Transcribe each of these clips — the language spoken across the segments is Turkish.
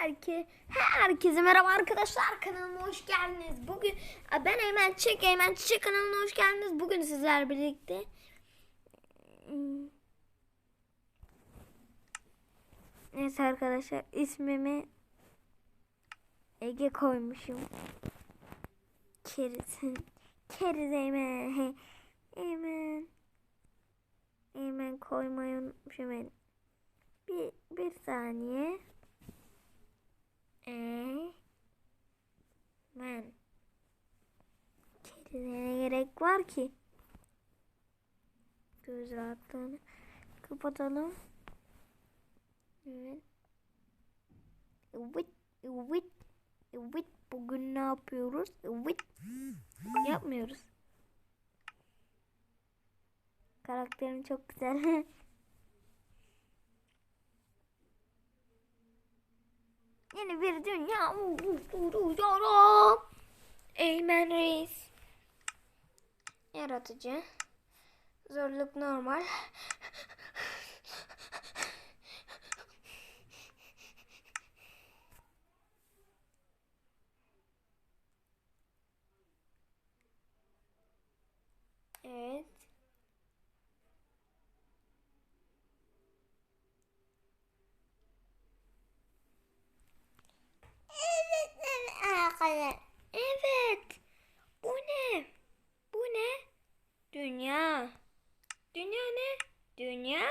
Herkese merhaba arkadaşlar, kanalıma hoş geldiniz. Bugün ben Eymen Çiçek kanalına hoş geldiniz. Bugün sizler birlikte neyse arkadaşlar, ismimi Ege koymuşum. Keriz Eymen koymayı unutmuşum ben. Bir saniye. Ben kedine gerek var ki? Göz rahatlığını kapatalım. Evet. Evet. Bugün ne yapıyoruz? Evet. Yapmıyoruz. Karakterim çok güzel. Yeni bir dünya oluşturuyorum. Eymen Reis. Yaratıcı. Zorluk normal. Evet. Evet. Bu ne? Bu ne? Dünya. Dünya ne? Dünya.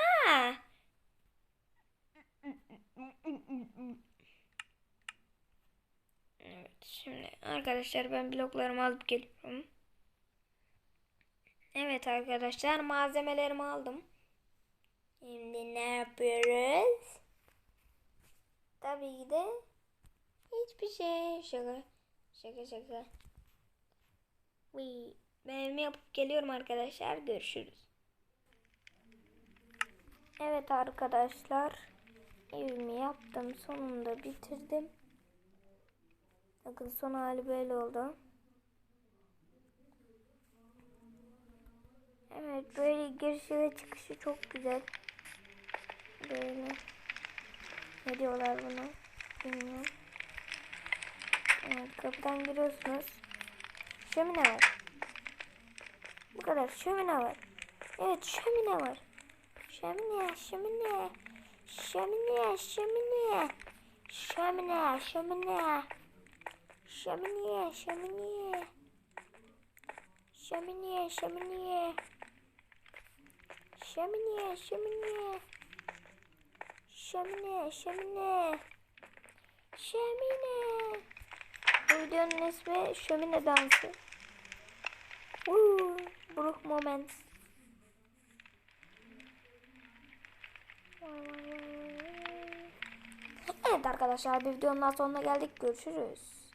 Evet, şimdi arkadaşlar ben bloklarımı alıp geliyorum. Evet arkadaşlar, malzemelerimi aldım. Şimdi ne yapıyoruz? Tabii ki de hiçbir şey. Şaka. Ben evimi yapıp geliyorum arkadaşlar. Görüşürüz. Evet arkadaşlar, evimi yaptım. Sonunda bitirdim. Bakın, son hali böyle oldu. Evet, böyle girişi ve çıkışı çok güzel. Böyle. Ne diyorlar buna? Bilmiyorum. Evet, kapıdan giriyorsunuz. Şömine var. Bu kadar, şömine var. Evet, şömine var. Şömine. Şömine. Bu videonun ismi şömine dansı. Brook Moments. Evet arkadaşlar, bir videonun sonuna geldik. Görüşürüz.